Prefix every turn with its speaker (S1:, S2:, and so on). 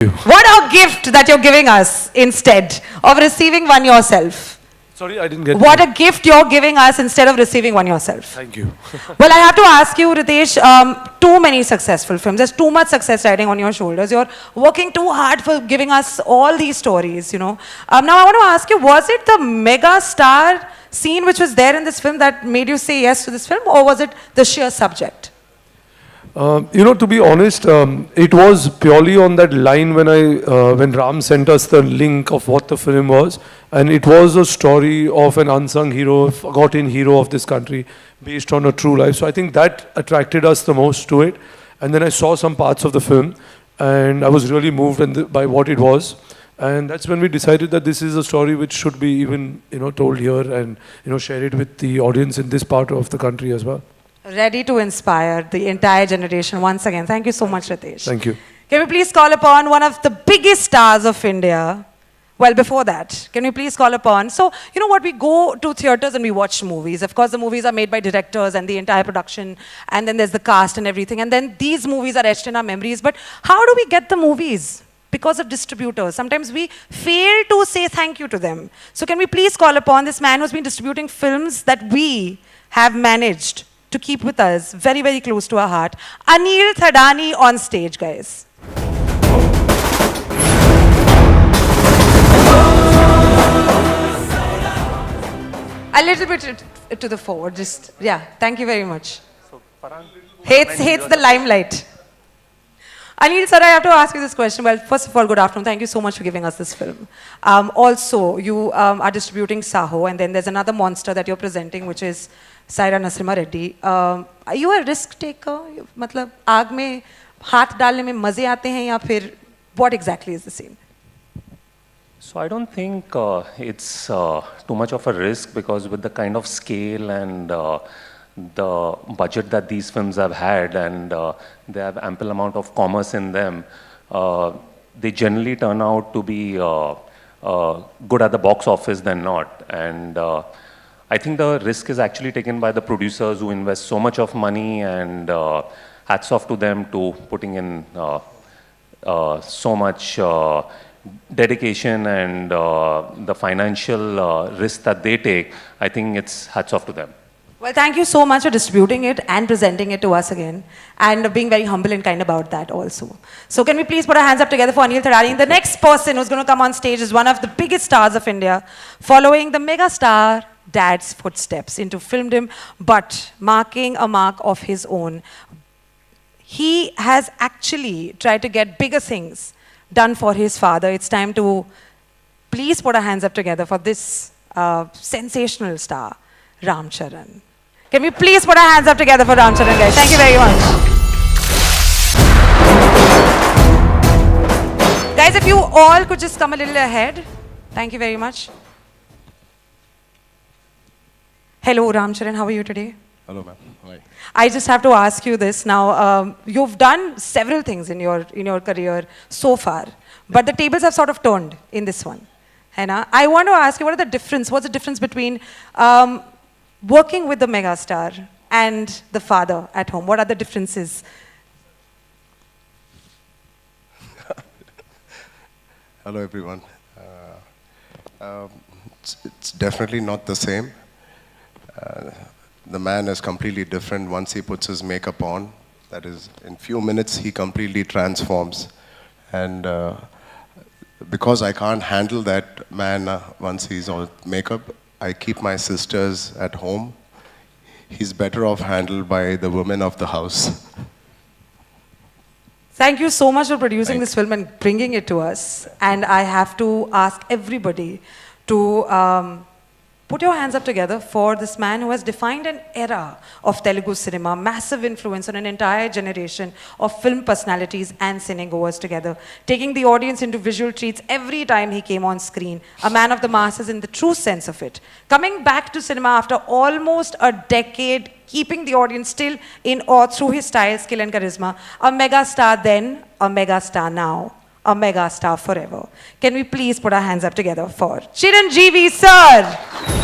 S1: What a gift that you're giving us instead of receiving one yourself.
S2: Sorry, I didn't get
S1: What
S2: that.
S1: a gift you're giving us instead of receiving one yourself.
S2: Thank you.
S1: Well, I have to ask you, Ritesh, too many successful films. There's too much success riding on your shoulders. You're working too hard for giving us all these stories, you know. Now, I want to ask you, was it the mega star scene which was there in this film that made you say yes to this film, or was it the sheer subject?
S2: To be honest, it was purely on that line when Ram sent us the link of what the film was, and it was a story of an unsung hero, forgotten hero of this country, based on a true life. So I think that attracted us the most to it. And then I saw some parts of the film, and I was really moved by what it was. And that's when we decided that this is a story which should be even told here and share it with the audience in this part of the country as well.
S1: Ready to inspire the entire generation once again. Thank you so much, Ritesh.
S2: Thank you.
S1: Can we please call upon one of the biggest stars of India? Well, before that, can we please call upon? So, you know what, we go to theaters and we watch movies. Of course, the movies are made by directors and the entire production, and then there's the cast and everything, and then these movies are etched in our memories. But how do we get the movies? Because of distributors. Sometimes we fail to say thank you to them. So can we please call upon this man who's been distributing films that we have managed to keep with us, very, very close to our heart. Anil Thadani on stage, guys. A little bit to the forward, just, yeah, thank you very much. Hates the limelight. Anil sir, I have to ask you this question. Well, first of all, good afternoon. Thank you so much for giving us this film. Also, you are distributing Saho, and then there's another monster that you're presenting, which is Syeraa Reddy. Are you a risk taker? मतलब आग में हाथ डालने में मजे आते हैं या फिर what exactly is the scene?
S3: So I don't think it's too much of a risk, because with the kind of scale and the budget that these films have had, and they have ample amount of commerce in them, they generally turn out to be good at the box office than not. And I think the risk is actually taken by the producers who invest so much of money, and hats off to them to putting in so much dedication and the financial risk that they take. I think it's hats off to them.
S1: Well, thank you so much for distributing it and presenting it to us again, and being very humble and kind about that also. So can we please put our hands up together for Anil Thadani? The next person who's going to come on stage is one of the biggest stars of India, following the mega star dad's footsteps into filmdom, but marking a mark of his own. He has actually tried to get bigger things done for his father. It's time to please put our hands up together for this sensational star, Ram Charan. Can we please put our hands up together for Ram Charan, guys? Thank you very much. Guys, if you all could just come a little ahead. Thank you very much. Hello, Ram Charan. How are you today?
S4: Hello, ma'am. Hi.
S1: I just have to ask you this now. You've done several things in your career so far, but the tables have sort of turned in this one. Hena? I want to ask you, what's the difference between working with the megastar and the father at home? What are the differences?
S4: Hello, everyone. It's definitely not the same. The man is completely different once he puts his makeup on. That is, in few minutes, he completely transforms. And because I can't handle that man once he's on makeup, I keep my sisters at home. He's better off handled by the women of the house.
S1: Thank you so much for producing this film and bringing it to us. And I have to ask everybody to put your hands up together for this man who has defined an era of Telugu cinema, massive influence on an entire generation of film personalities and cinegoers together, taking the audience into visual treats every time he came on screen, a man of the masses in the true sense of it. Coming back to cinema after almost a decade, keeping the audience still in awe through his style, skill and charisma, a mega star then, a mega star now, a mega star forever. Can we please put our hands up together for Chiranjeevi, sir?